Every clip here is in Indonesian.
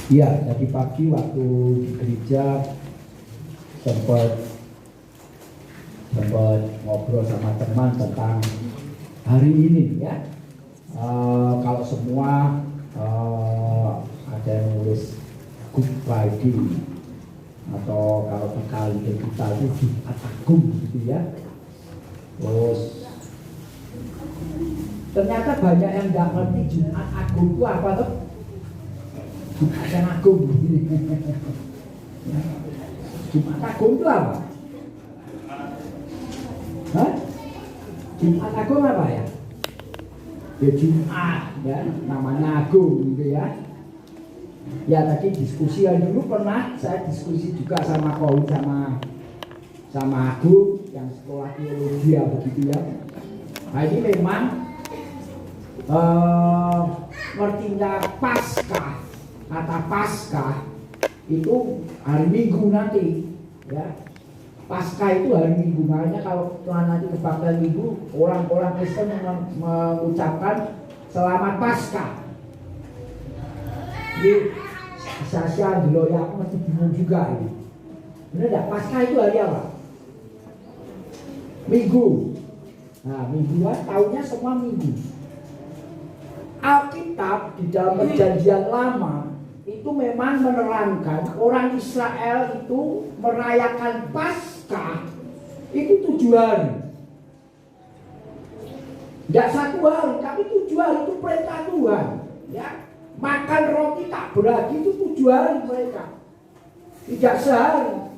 Iya, tadi pagi waktu di gereja sempat ngobrol sama teman tentang hari ini ya. Kalau semua ada yang nulis Good Friday atau kalau kali kita itu Jumat Agung gitu ya. Terus ternyata banyak yang nggak ngerti Jumat Agung itu apa tuh? Jumat yang Agung. Jumat Agung itu apa? Hah? Jumat Agung apa ya? Ya Jumat ya, namanya Agung gitu ya. Ya tadi diskusi yang dulu pernah saya diskusi juga sama Paul sama Agung yang sekolah teologi ya begitu ya. Nah ini memang ngertinya Paskah, kata Paskah itu hari Minggu nanti ya. Paskah itu hari Minggu, makanya kalau nanti kebaktian Minggu orang-orang Kristen mengucapkan selamat Paskah. Jadi Sasha Angelo ya aku masih bingung juga ini. Benar enggak? Paskah itu hari apa? Minggu. Nah, mingguan tahunnya semua minggu. Alkitab di dalam Perjanjian Lama itu memang menerangkan orang Israel itu merayakan Paskah itu 7 hari. Tidak 1 hari, tapi 7 hari itu perintah Tuhan. Ya, makan roti tak beragi itu 7 hari mereka, tidak sehari.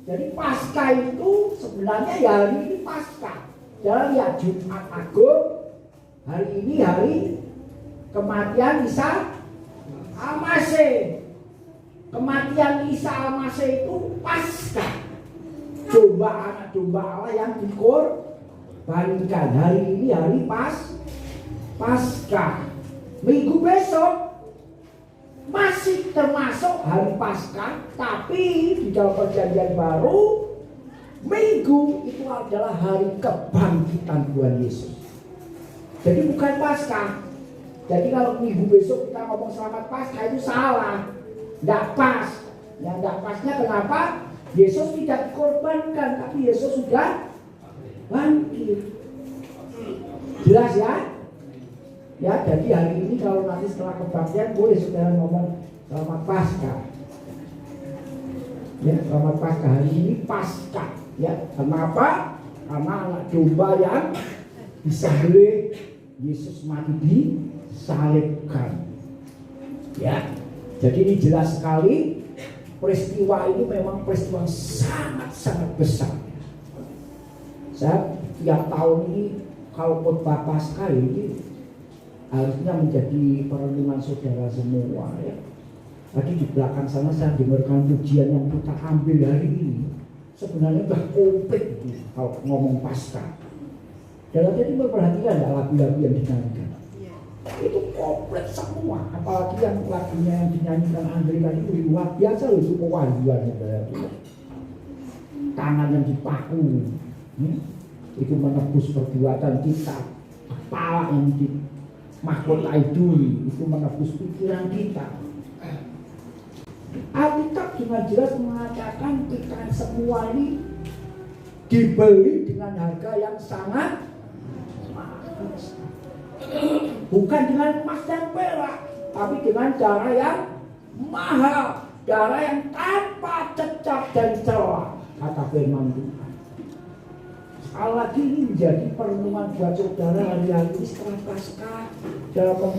Jadi Paskah itu sebenarnya ya hari ini Paskah. Jangan lihat Jumat Agung, hari ini hari kematian Isa Al-Masih. Kematian Isa Al-Masih itu Paskah, anak domba Allah yang dikorbankan. Hari ini hari Paskah. Minggu besok masih termasuk hari Paskah, tapi di dalam Perjanjian Baru Minggu itu adalah hari kebangkitan Tuhan Yesus. Jadi bukan Paskah. Jadi kalau minggu besok kita ngomong selamat Paskah itu salah, tidak pas. Yang tidak pasnya kenapa? Yesus tidak dikorbankan, tapi Yesus sudah bangkit. Jelas ya? Ya, jadi hari ini kalau nanti setelah kebaktian boleh saudara ngomong selamat Paskah. Ya, selamat Paskah, hari ini Paskah. Ya, kenapa? Karena anak domba yang disembelih Yesus mati disalibkan. Ya, jadi ini jelas sekali peristiwa ini memang peristiwa sangat-sangat besar. Saya tiap tahun ini kalau khotbah Paskah ini harusnya menjadi perenungan saudara semua ya. Tadi di belakang sana saya dengarkan pujian yang kita ambil hari ini. Sebenarnya udah komplit gitu, kalau ngomong Paskah. Dan jadi memperhatikan ya lagu-lagu yang dinyanyikan. Itu komplit semua. Apalagi yang lagunya yang dinyanyikan Andre tadi itu luar biasa loh, itu kewajuannya. Tangan yang dipaku, itu menebus perbuatan kita. Kepala yang mahkota itu menebus pikiran kita. Alkitab dengan jelas mengatakan kita semua ini dibeli dengan harga yang sangat mahal. Bukan dengan emas dan perak, tapi dengan cara yang mahal, cara yang tanpa cacat dan celah, kata firman Tuhan. Sekali lagi ini menjadi perenungan buat saudara hari-hari ini setelah Paskah dalam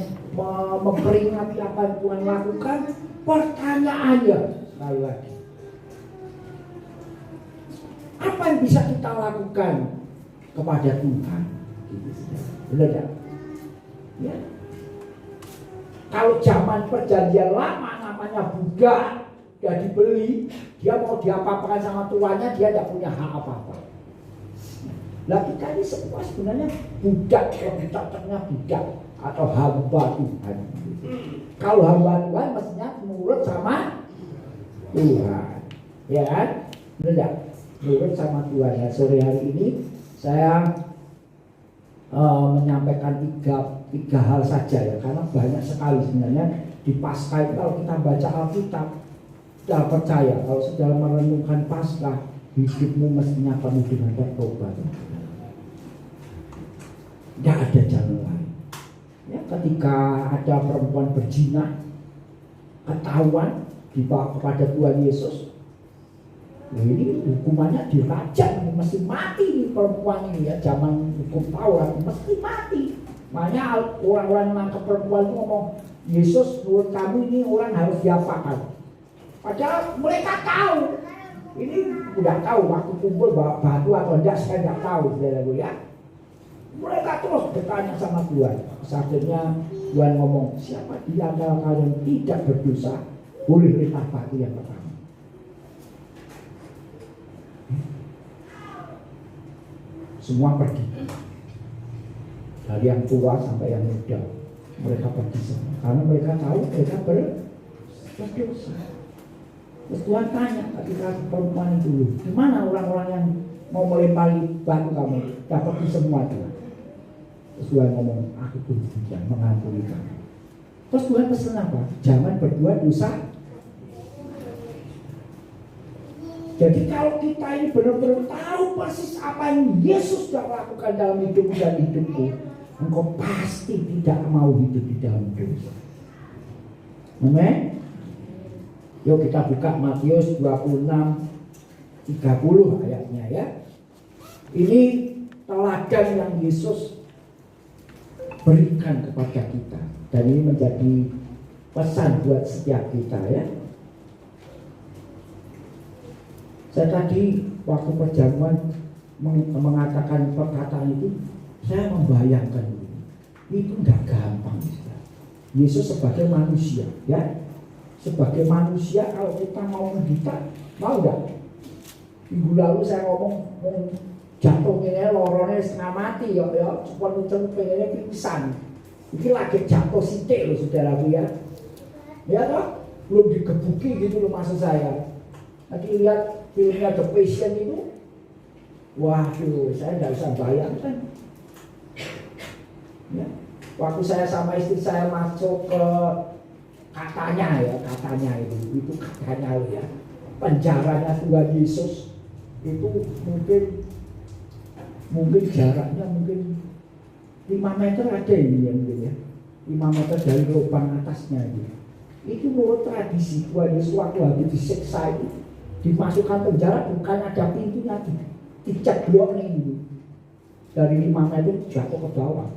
memperingati apa yang Tuhan lakukan. Pertanyaannya sekali lagi, apa yang bisa kita lakukan kepada Tuhan? Benar ya? Ya. Kalau zaman Perjanjian Lama namanya budak, dia dibeli, dia mau diapa-apakan sama tuannya, dia tidak punya hak apa-apa. Nah kita ini semua sebenarnya budak, lebih cocoknya budak atau hamba Tuhan. Kalau hamba Tuhan mestinya nurut sama Tuhan, ya kan? Benar, nurut sama Tuhan. Ya, sore hari ini saya menyampaikan tiga hal saja ya, karena banyak sekali sebenarnya di Paskah itu kalau kita baca Alkitab, kita percaya kalau sedang merenungkan Paskah, hidupmu mestinya penuh dengan pertobatan. Tidak ada jalan lain. Ya, ketika ada perempuan berzina, ketahuan dibawa kepada Tuhan Yesus, ini hukumannya dirajam, mesti mati perempuan ini ya, zaman hukum Taurat mesti mati. Makanya orang-orang nangkep perempuan itu ngomong, Yesus menurut kamu ini orang harus diapakan? Padahal mereka tahu, ini udah tahu waktu kumpul bawa batu atau enggak, saya nggak tahu, saudara ya. Mereka terus bertanya sama Tuhan. Akhirnya Tuhan ngomong, siapa di antara kalian tidak berdosa, boleh lempar batu yang pertama. Semua pergi, dari yang tua sampai yang muda, mereka pergi semua karena mereka tahu mereka berdosa. Terus Tuhan tanya ketika perempuan itu, gimana orang-orang yang mau melempari batu kamu? Dapat pergi semua Tuhan. Terus Tuhan ngomong, aku pun tidak mengampuni kamu. Terus Tuhan pesan apa? Jangan berbuat dosa. Jadi kalau kita ini benar-benar tahu persis apa yang Yesus sudah lakukan dalam hidupmu dan hidupku, engkau pasti tidak mau hidup di dalam dosa. Amin. Yuk kita buka Matius 26:30 ayatnya ya. Ini teladan yang Yesus berikan kepada kita, dan ini menjadi pesan buat setiap kita ya. Saya tadi waktu perjamuan mengatakan perkataan itu, saya membayangkan itu tidak gampang. Yesus sebagai manusia, ya, sebagai manusia kalau kita mau menderita, mau nggak? Minggu lalu saya ngomong jatuh ini lorone setengah mati, ya, supaya pengennya pingsan. Ini lagi jatuh sidik loh saudaraku ya, ya toh, belum digebuki gitu loh maksud saya. Nanti lihat filmnya The Passion itu, waduh, saya nggak bisa bayangkan. Ya, waktu saya sama istri saya masuk ke katanya itu katanya ya, penjaranya Tuhan Yesus itu mungkin jaraknya mungkin 5 meter ada ini ya mungkin ya, 5 meter dari lubang atasnya itu. Itu menurut tradisi Tuhan Yesus waktu habis disiksa itu dimasukkan penjara, bukan ada pintunya, dicat bloknya ini dari 5 meter jatuh ke bawah.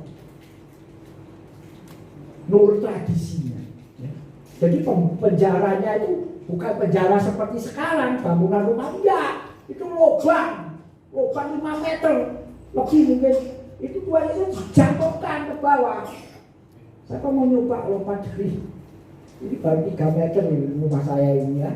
Menurut tradisinya ya. Jadi penjaranya itu bukan penjara seperti sekarang bangunan rumah, enggak, itu lubang 5 meter lebih mungkin. Itu Tuhan Yesus dijatuhkan ke bawah. Saya mau nyoba lompat dari ini baru 3 meter rumah saya ini ya.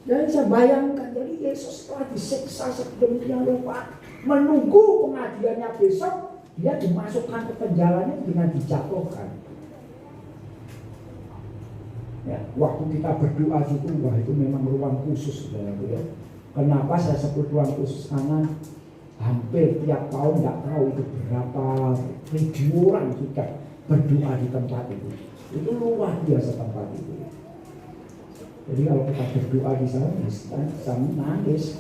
Dan saya bayangkan, jadi Yesus telah disiksa sedemikian rupa, menunggu pengadilannya besok, dia dimasukkan ke penjaranya dengan dijatuhkan. Ya, waktu kita berdoa situ, wah itu memang ruang khusus, saudara ya. Kenapa saya sebut ruang khusus? Karena hampir tiap tahun nggak tahu itu berapa ribu orang sudah berdoa di tempat itu. Itu luar biasa tempat itu. Jadi kalau kita berdoa di sana, kita bisa menangis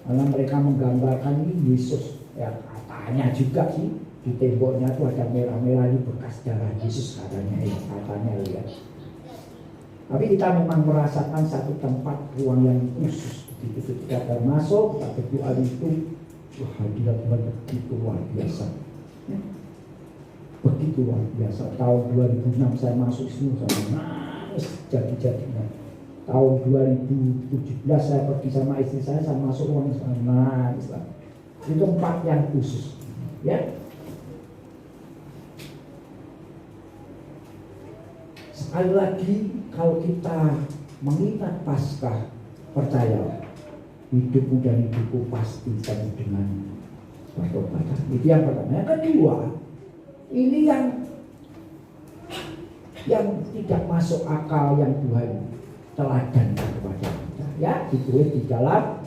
karena mereka menggambarkan ini Yesus. Ya katanya juga sih di temboknya itu ada merah-merah ini bekas darah Yesus katanya lihat. Tapi kita memang merasakan satu tempat ruang yang khusus. Begitu kita masuk, kita berdoa itu, wah hadirat Tuhan begitu luar biasa. Begitu luar biasa. Tahun 2006 saya masuk sini, saya nangis jadi-jadinya. Tahun 2017 saya pergi sama istri saya masuk ruang sana. Itu tempat yang khusus, ya. Sekali lagi, kalau kita mengingat Paskah, percaya hidupmu dan hidupku pasti penuh dengan pertobatan. Itu yang pertama. Yang kedua, ini yang tidak masuk akal yang Tuhan teladan kepada kita, ya, ditulis di dalam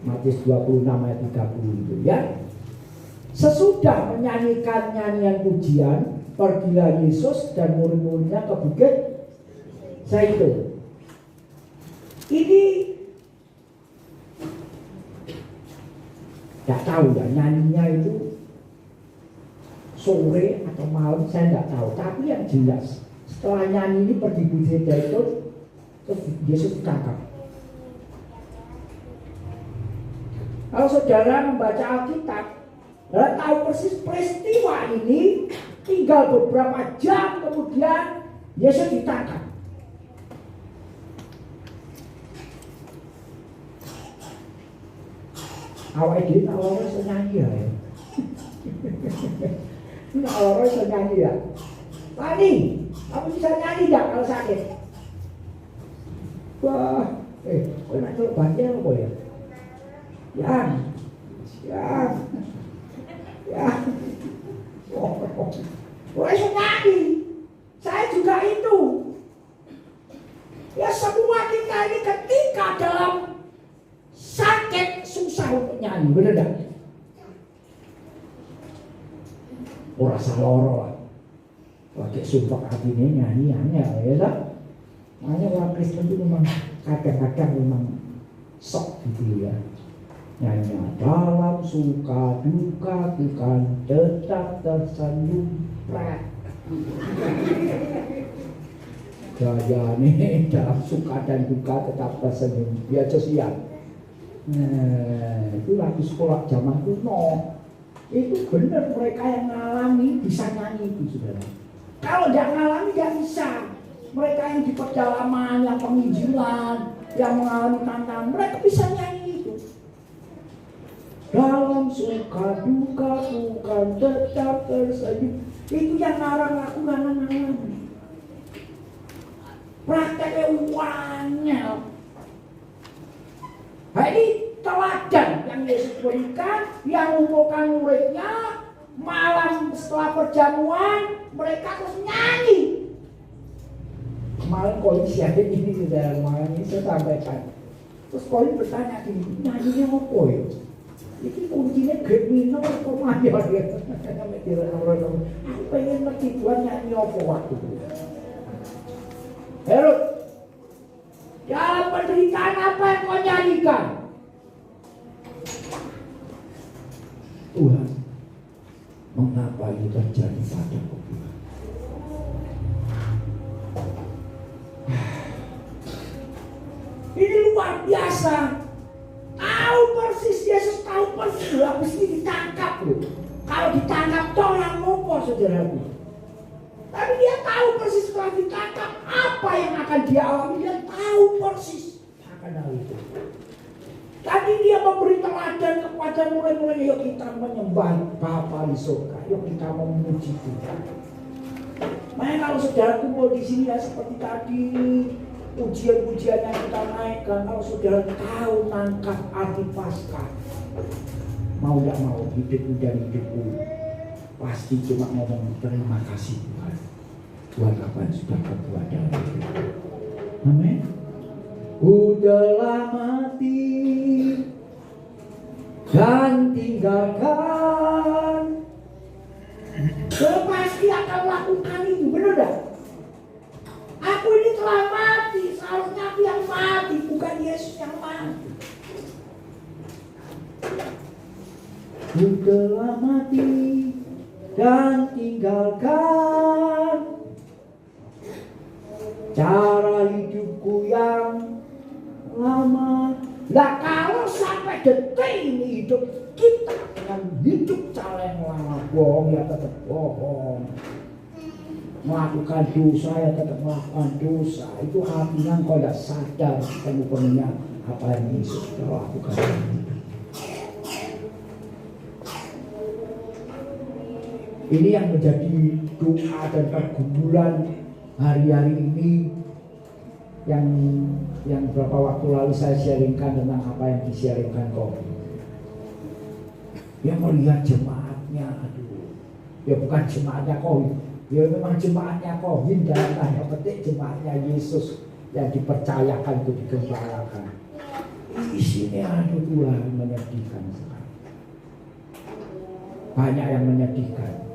Matius 26 ayat 30 itu ya. Sesudah menyanyikan nyanyian pujian, pergilah Yesus dan murid-muridnya ke bukit Zaitun. Ini tidak tahu ya, nyanyinya itu sore atau malam saya tidak tahu. Tapi yang jelas setelah nyanyi ini pergi Bethesda itu, terus Yesus ditangkap. Kalau saudara membaca Alkitab, saudara tahu persis peristiwa ini. Tinggal beberapa jam kemudian Yesus ditangkap. Awalnya dia awalnya bisa nyanyi ya. Awalnya bisa nyanyi ya. Tani, kamu bisa nyanyi tidak kalau sakit? Wah, kau nak coba banyak apa ya? Ya. Bisa nyanyi. Saya juga itu. Ya semua kita ini ketika dalam sakit susah untuk nyanyi, bener gak? Orang saloro lah. Pakai sumpah hatinya nyanyi ya tak? Makanya orang Kristen itu memang kadang-kadang memang sok gitu ya. Nyanyi dalam suka duka bukan tetap tersenyum prak. Gaya nih dalam suka dan duka tetap tersenyum. Dia sosial. Nah, itu lagu sekolah zaman kuno. Itu benar mereka yang ngalami bisa nyanyi itu saudara. Kalau tidak ngalami tidak bisa. Mereka yang di pedalaman, yang penginjilan, yang mengalami tantangan, mereka bisa nyanyi itu. Dalam suka duka bukan tetap tersenyum. Itu yang ngarang lagu ngalami. Prakteknya uangnya. Nah ini teladan yang Yesus berikan, yang mengumpulkan muridnya, malam setelah perjamuan mereka terus nyanyi. Kemarin kondisi ini di dalam malam ini saya sampaikan. Terus Colin bertanya gini, nyanyinya apa ya? Ini kuncinya grade minor atau mayor ya? Aku pengen ngerti Tuhan nyanyi apa waktu itu. Herod, dalam penderitaan apa yang kau nyanyikan? Tuhan, mengapa ini terjadi padaku? Ini luar biasa. Tahu persis, Yesus tahu persis habis ini ditangkap loh. Kalau ditangkap tolong lupa saudaraku. Tapi dia tahu persis setelah ditangkap apa yang akan dia alami. Dia tahu persis akan hal itu. Tadi dia memberi teladan kepada murid-murid. Yuk kita menyembah Bapa di surga. Yuk kita memuji Tuhan. Makanya kalau saudara kumpul di sini ya seperti tadi, pujian-pujian yang kita naikkan, kalau saudara tahu nangkap arti Paskah, mau tidak mau hidupmu dan hidupku pasti cuma ngomong terima kasih Tuhan. Tuhan apa yang sudah kau buat dalam hidup. Amin. Udahlah mati dan tinggalkan. Kau pasti akan lakukan itu, benar tak? Aku ini telah mati, seharusnya aku yang mati, bukan Yesus yang mati. Ku telah mati dan tinggalkan cara hidupku yang lama. Nah kalau sampai detik ini hidup kita dengan hidup cara yang lama, bohong ya tetap bohong. Melakukan dosa ya tetap melakukan dosa. Itu artinya kau tidak sadar penuh-penuhnya apa yang Yesus telah lakukan. Ini yang menjadi doa dan pergumulan hari-hari ini yang beberapa waktu lalu saya sharingkan tentang apa yang di-sharingkan kok. Dia melihat jemaatnya, aduh, ya bukan jemaatnya kok. Ya memang jemaatnya Kohin dalam tanda petik jemaatnya Yesus yang dipercayakan untuk digembalakan. Isinya aduh Tuhan menyedihkan sekali. Banyak yang menyedihkan.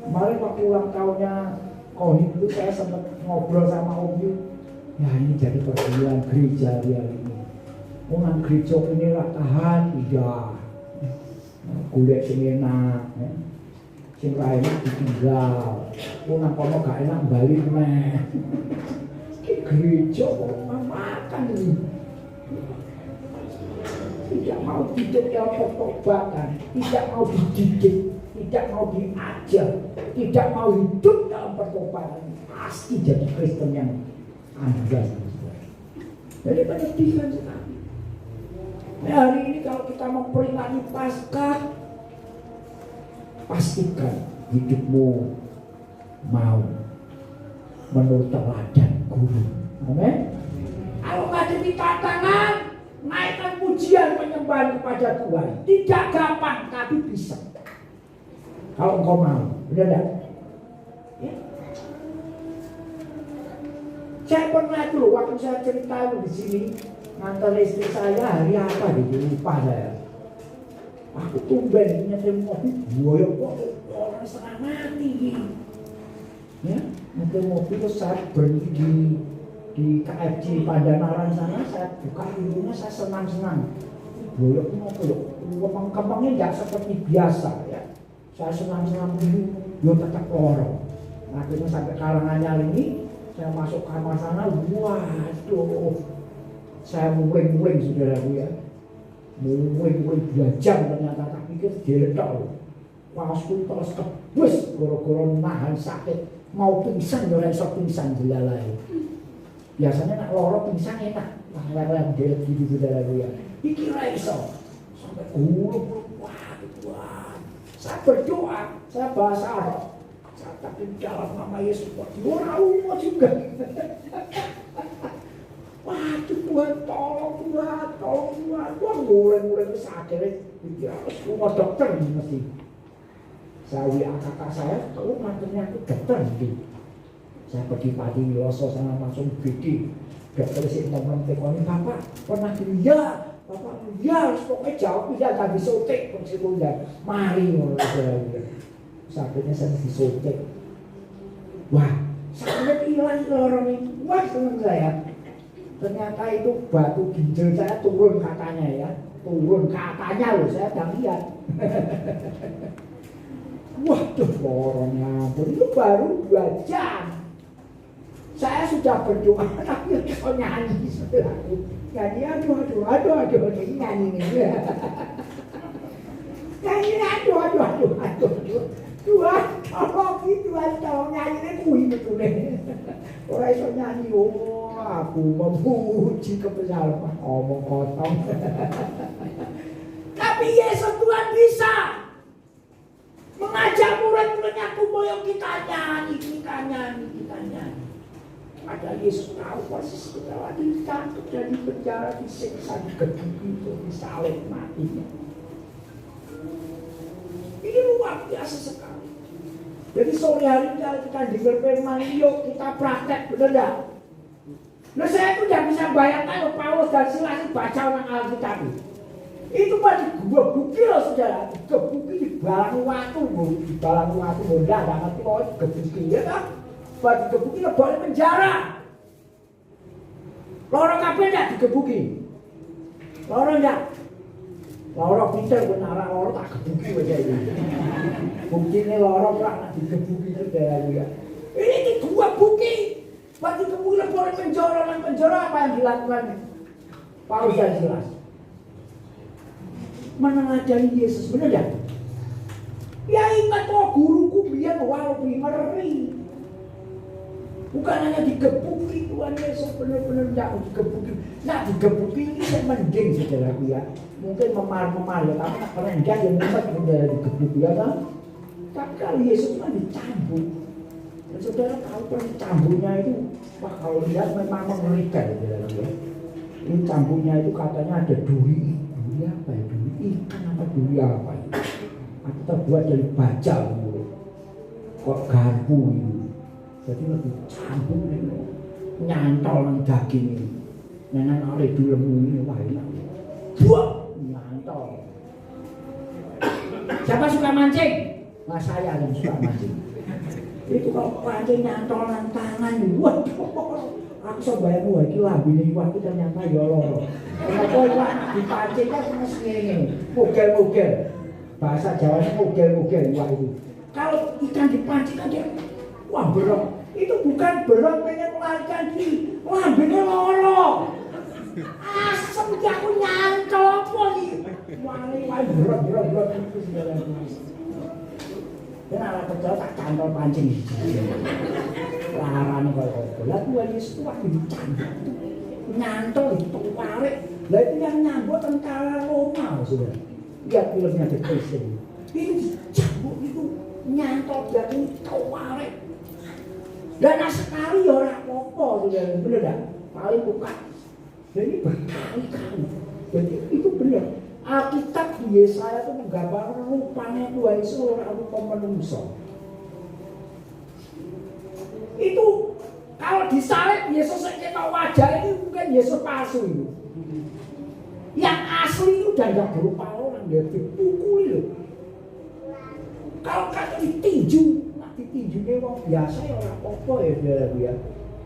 Kemarin waktu ulang tahunnya Kohim itu saya sempat ngobrol sama Om Yu. Ya ini jadi perguruan gereja dia ini. Orang gereja ini lah tahan, tidak. Kulit sini enak, ya. Sing ra enak ditinggal. Orang kono gak enak balik meh. Gereja kok makan ini. Tidak mau hidup yang pertobatan, tidak mau dididik, tidak mau diajar, tidak mau hidup dalam pertobatan, pasti jadi Kristen yang andal. Jadi menyedihkan sekali. Nah, hari ini kalau kita memperingati Paskah, pastikan hidupmu mau menurut teladan guru. Amin. Kalau menghadapi tantangan, naikkan pujian penyembahan kepada Tuhan. Tidak gampang, tapi bisa. Kalau engkau mau, benar tidak? Ya. Saya pernah dulu waktu saya cerita di sini ngantar istri saya hari apa gitu, lupa saya. Aku tumben nyetir mobil, boyok kok orang setengah mati. Ya, nyetir mobil terus saya berhenti di KFC Pandanaran sana, saya buka pintunya, saya senang-senang. Boyok mobil, kempang-kempangnya tidak seperti biasa ya. Saya senang-senang dulu, dia tetap lorong. Akhirnya sampai Karanganyar ini, saya masuk kamar sana, waduh, saya muling-muling saudaraku ya. Muling-muling 2 jam ternyata, tak pikir diletok. Pasku terus kebus, goro-goro nahan sakit. Mau pingsan, ya iso pingsan jelalai. Biasanya nak loro pingsan enak, lari-lari dilet gitu saudaraku ya. Iki ra iso. Sampai wah, Tuhan. Saya berdoa, saya bahasa Arab. Saya tapi dalam nama Yesus, orang juga. Waduh Tuhan, tolong Tuhan, tolong Tuhan. Tuhan mulai sakit. Pikir harus rumah dokter nih mesti. Saya WA kakak saya, kalau mantunya aku dokter nih. Saya pergi pagi Wiloso sana langsung BD. Dokter si teman tekoni, Bapak pernah ya, Bapak ya, pokoknya jawab tidak tak disuntik pun si muda. Mari ngono saudara. Sakitnya saya disuntik. Wah, sakit hilang lorong ini. Wah, senang saya. Ternyata itu batu ginjal saya turun katanya ya. Turun katanya loh, saya udah lihat. Waduh, lorongnya. Itu baru 2 jam. Saya sudah berdoa, tapi kok nyanyi saudaraku. Nyanyi, aduh, nyanyi nih. Nyanyi, aduh. Tuhan, tolong Tuhan, tolong nyanyi nih, kuih betul nih. Orang iso nyanyi, oh aku memuji kebesaran, omong kosong. Tapi Yesus Tuhan bisa mengajak murid-muridnya kumpul, kita nyanyi. Ada Yesus tahu posisi kita lagi ditangkap dan di penjara, disiksa, digebuki, disalib matinya. Ini luar biasa sekali. Jadi sore hari kita dengar firman, yuk kita praktek, benar enggak? Nah saya itu tidak bisa bayangkan Paulus dan Silas baca orang Alkitab itu pada digebuki loh saudara, digebuki di balang watu, enggak ngerti kok digebuki ya kan? Pada digebuki lo boleh penjara. Loro kabeh ndak digebuki. Loro ndak. Loro pinter benar loro tak gebuki wae iki. Buktine loro ora nak digebuki saudara ya. Ini digebuki. Pada digebuki lo boleh penjara apa yang dilakukan Paulus dan Silas? Meneladani Yesus, benar ya? Ya ingat kok guruku biar walaupun ngeri. Bukan hanya digebuki Tuhan Yesus, benar-benar tidak digebuki. Nah digebuki ini yang mending saudaraku ya. Mungkin memar-memar ya, tapi nak rendah yang membuat saudara digebuki ya kan. Tapi kalau Yesus kan dicambuk. Dan saudara tahu kan cambuknya itu, wah kalau lihat memang mengerikan saudaraku ya. Ini cambuknya itu katanya ada duri. Duri apa ya? Duri ikan apa duri apa ya? Atau terbuat dari baja gitu. Kok garpu itu. Jadi lebih campur ini, nyantol dengan daging ini. Nenek oleh dulemu ini, wah enak. Buat, nyantol. Siapa suka mancing? Nah saya yang suka mancing. Itu kalau pancing nyantolan tangan, waduh, aku so bayang wah iki lambene iwak iki ternyata ya loro. Kenapa iwak dipancing kan mesti ngene, mugel-mugel. Bahasa Jawanya mugel-mugel iwak itu. Kalau ikan dipancing kan dia wah berok. Itu bukan berok pengen melarikan diri, lambene loro. Asem iki aku nyantol apa iki? Wali berok itu segala macam. Kenapa percaya tak cantol pancing larane kaya apa lah Tuhan Yesus itu waktu dicantol nyantol itu tarik lah itu yang nyambut tentara Roma sudah lihat filmnya The Christian itu dicambuk itu nyantol jadi tarik dan sekali ya orang apa sudah bener dah paling buka dan ini berkali-kali jadi itu bener Alkitab di Yesaya itu menggambarkan rupanya Tuhan Yesus orang rupa menungso. Itu kalau disalib Yesus kita wajah ini mungkin Yesus palsu itu. Yang asli itu udah nggak berupa orang dia dipukuli loh. Kalau kata ditinju, nak ditinjunya orang biasa ya orang apa ya dia.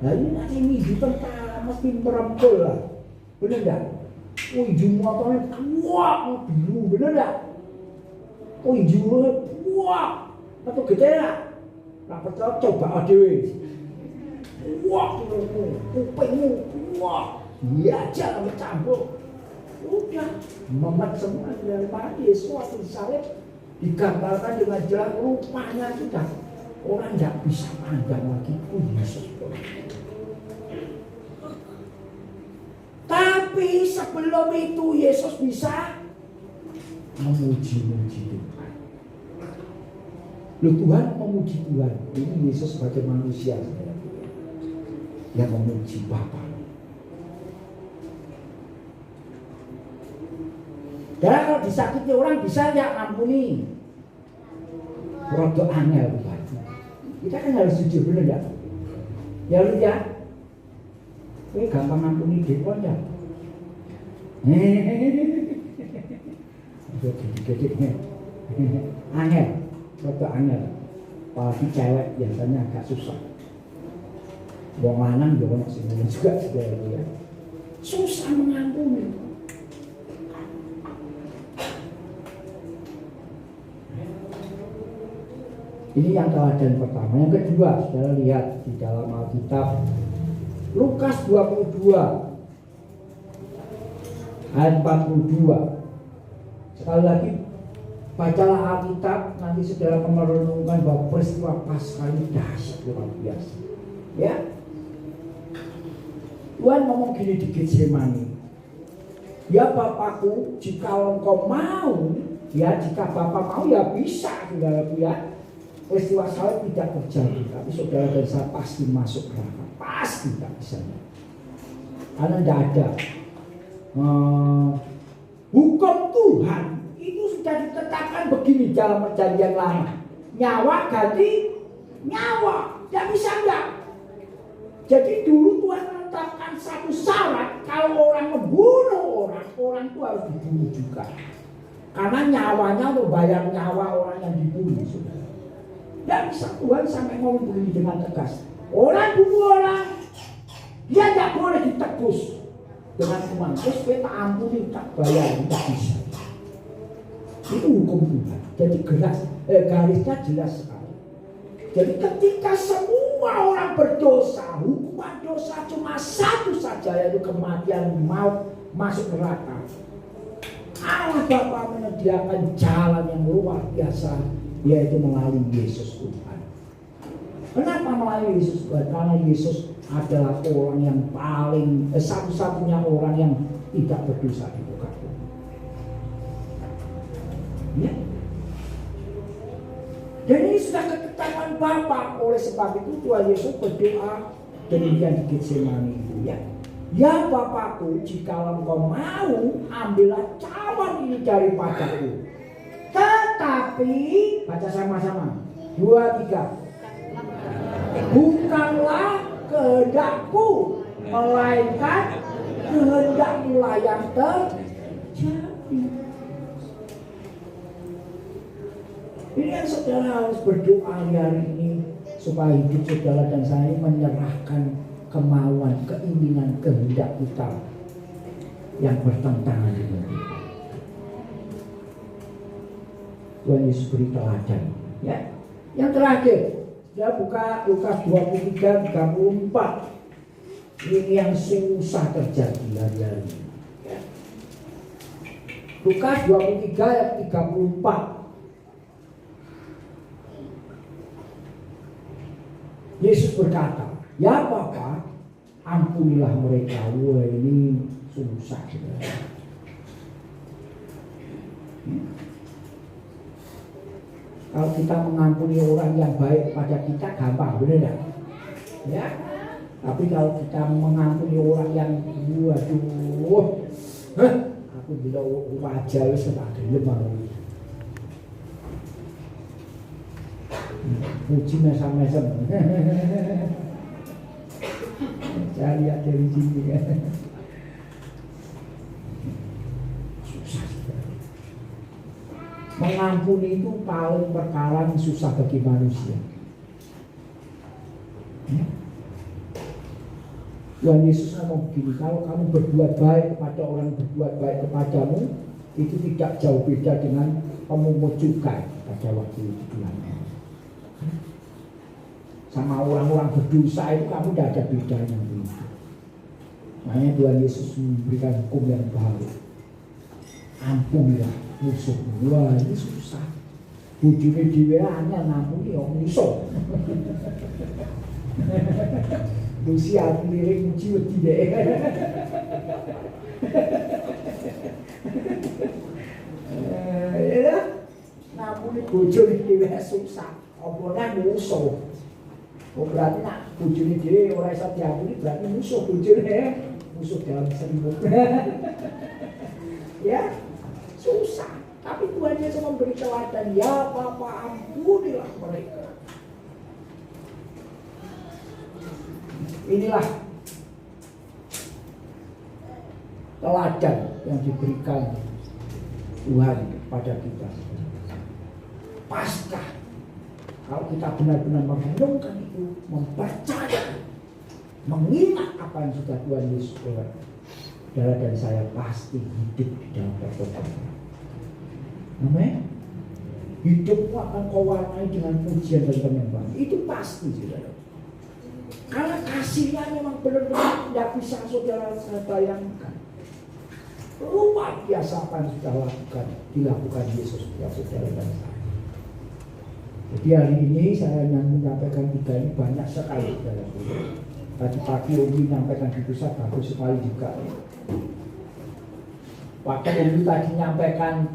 Nah ini nanti minggu tentara mesti merempul lah, bener nggak? Tinju motornya kuat, biru, bener gak? Tinjunya kuat, atau gede gak? Nah percaya coba adewe kuat, kupingmu kuat, iya aja sama campur udah, memet semua daripada Yesus waktu disalib digambarkan dengan jelas rupanya sudah orang gak bisa pandang lagi Yesus. Tapi sebelum itu Yesus bisa memuji-muji Tuhan. Loh Tuhan memuji Tuhan. Ini Yesus sebagai manusia yang memuji Bapa. Dan kalau disakiti orang bisa ya ampuni. Rodok angel Tuhan. Kita kan harus jujur bener ya. Ya lu ya. Kowe gampang ngampuni dhewe ya. Gede-gede. Angel, rada angel. Apalagi cewek biasanya agak susah. Wong lanang yo ono sing juga ya. Susah mengampuni. Ini yang teladan pertama. Yang kedua, saudara lihat di dalam Alkitab Lukas 22 ayat 42. Sekali lagi bacalah Alkitab, nanti saudara merenungkan bahwa peristiwa Paskah ini dahsyat luar biasa. Ya, Tuhan ngomong gini di Getsemani. Ya Bapakku, jika engkau mau, ya jika Bapak mau ya bisa, saudaraku ya. Peristiwa salib tidak terjadi, tapi saudara dan saya pasti masuk neraka. Pasti tak bisa. Karena tidak ada hukum Tuhan itu sudah ditetapkan begini dalam perjanjian lama. Nyawa ganti nyawa, tidak bisa enggak. Jadi dulu Tuhan menetapkan satu syarat, kalau orang membunuh orang itu harus dibunuh juga. Karena nyawanya untuk bayar nyawa orang yang dibunuh, saudara. Tidak bisa Tuhan sampai ngomong begini dengan tegas. Orang bunuh orang, dia tidak boleh ditebus dengan uang. Terus kita ampuni, tak bayar, tidak bisa. Itu hukum Tuhan. Jadi garisnya jelas sekali. Jadi ketika semua orang berdosa, hukuman dosa cuma satu saja, yaitu kematian, maut, masuk neraka. Allah Bapa menyediakan jalan yang luar biasa, yaitu melalui Yesus Tuhan. Kenapa melalui Yesus Tuhan? Karena Yesus adalah orang yang paling satu-satunya orang yang tidak berdosa di muka bumi. Ya. Dan ini sudah ketetapan Bapa. Oleh sebab itu Tuhan Yesus berdoa demikian di Getsemani itu ya. Ya Bapakku, jika engkau mau, ambillah cawan ini daripadaku. Tetapi, baca sama-sama, 2, 3. Bukanlah kehendakku, melainkan kehendakmu lah yang terjadi. Ini yang saudara harus berdoa hari ini. supaya hidup saudara dan saya menyerahkan kemauan, keinginan, kehendak kita yang bertentangan dengan itu. Tuhan Yesus beri teladan. Ya. Yang terakhir, ya, buka Lukas 23:34. Ini yang susah terjadi hari-hari. Ya. Lukas 23 ayat 34. Yesus berkata, ya Bapa, ampunilah mereka. Wah, ini susah. Kalau kita mengampuni orang yang baik kepada kita gampang, benar tidak? Ya. Tapi kalau kita mengampuni orang yang waduh, aku bilang wajah sudah gelem. Puji mesam-mesam. Saya lihat dari sini kan. Susah. Mengampuni itu paling perkara yang susah bagi manusia. Tuhan Yesus ngomong begini, kalau kamu berbuat baik kepada orang yang berbuat baik kepadamu, itu tidak jauh beda dengan pemungut cukai pada waktu itu Tuhan. Sama orang-orang berdosa itu kamu tidak ada bedanya. Makanya Tuhan Yesus memberikan hukum yang baru. Ampunilah musuhmu. Wah, ini susah. Bujune dhewe anyar ngampuni ya musuh. Musi aku lirik muji wedi dhek. Ya, ngampuni bojone dhewe susah. Apa nang musuh. Oh, berarti nak bojone dhewe ora iso diampuni, berarti musuh bojone, musuh dalam selimut. Ya, susah. Tapi Tuhan Yesus memberi teladan, ya Bapa, ampunilah mereka. Inilah teladan yang diberikan Tuhan kepada kita. Paskah, kalau kita benar-benar merenungkan itu, mempercayai, mengingat apa yang sudah Tuhan Yesus buat, saudara dan saya pasti hidup di dalam pertobatan. Amin. Hidupmu akan kau warnai dengan pujian dan penyembahan. Itu pasti, saudara. Karena kasihnya memang benar-benar tidak bisa saudara bayangkan. Luar biasa apa yang sudah dilakukan Yesus ya saudara dan saya. Jadi hari ini saya yang menyampaikan tiga ini banyak sekali, saudara. Tadi pagi Umi menyampaikan di pusat bagus sekali juga. Waktu Umi tadi menyampaikan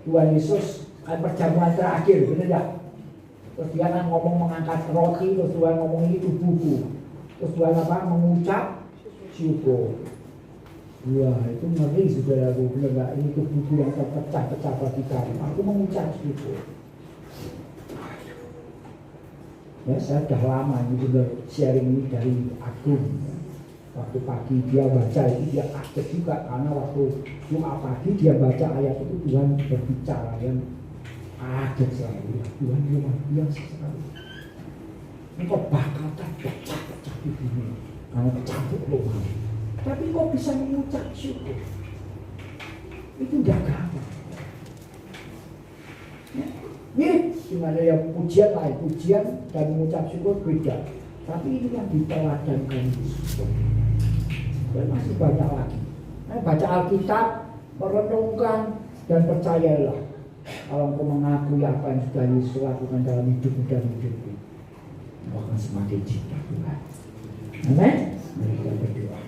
Tuhan Yesus kan perjamuan terakhir, benar tidak? Terus dia kan ngomong mengangkat roti, terus Tuhan ngomong ini tubuhku. Terus Tuhan apa? Mengucap syukur. Wah, itu ngeri saudaraku, benar nggak? Ini tubuhku yang terpecah-pecah bagi kamu. Aku mengucap syukur. Ya, saya sudah lama ini juga sharing ini dari Agung. Waktu pagi dia baca itu dia kaget juga karena waktu Jumat pagi dia baca ayat itu Tuhan berbicara yang kaget sekali. Tuhan luar biasa sekali. Engkau bakal terpecah-pecah di bumi karena campur Tuhan. Tapi kau bisa mengucap syukur. Itu udah gampang. Mirip gimana ya pujian lain, pujian dan mengucap syukur beda. Tapi ini yang diteladankan Yesus. Dan masih banyak lagi. Baca Alkitab, merenungkan dan percayalah. Kalau engkau mengakui apa yang sudah Yesus lakukan dalam hidupmu dan hidupku, engkau akan semakin cinta Tuhan. Amin. Mari kita berdoa.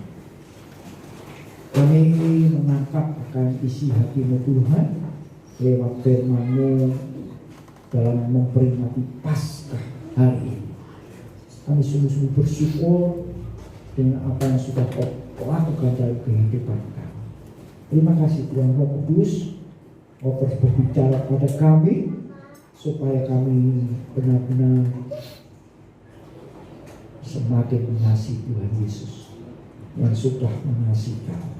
Kami menangkap akan isi hatimu Tuhan lewat firman-Mu dalam memperingati Paskah hari ini. Kami sungguh-sungguh bersyukur dengan apa yang sudah Kau lakukan dalam kehidupan kami. Terima kasih Tuhan Roh Kudus, Kau terus berbicara kepada kami supaya kami benar-benar semakin mengasihi Tuhan Yesus yang sudah mengasihi kami.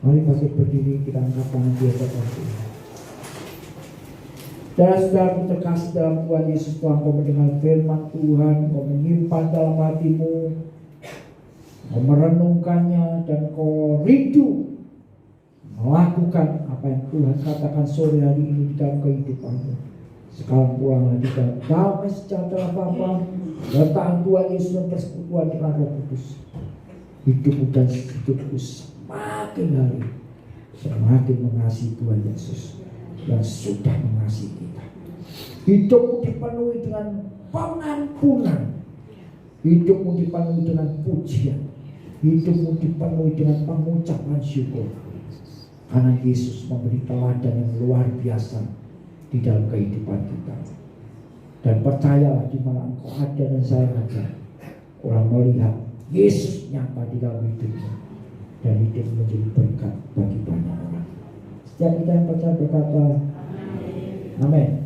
Mari bangkit berdiri, kita angkat tangan di atas Tuhan. Saudara-saudara terkasih dalam Tuhan Yesus, Tuhan, kau mendengar firman Tuhan, kau menyimpan dalam hatimu, kau merenungkannya, dan kau rindu melakukan apa yang Tuhan katakan sore hari ini di dalam kehidupanmu. Sekarang pulanglah di dalam damai sejahtera Bapa, letakkan Tuhan Yesus dan persekutuan dengan Roh Kudus. Hidupmu dan hidupku semakin hari semakin mengasihi Tuhan Yesus yang sudah mengasihi kita. Hidupmu dipenuhi dengan pengampunan, hidupmu dipenuhi dengan pujian, hidupmu dipenuhi dengan pengucapan syukur, karena Yesus memberi teladan yang luar biasa di dalam kehidupan kita. Dan percayalah, di mana engkau ada dan saya ada, orang melihat Yesus nyata di dalam hidupnya, dan hidup menjadi berkat bagi banyak orang. Setiap kita yang percaya berkata amin.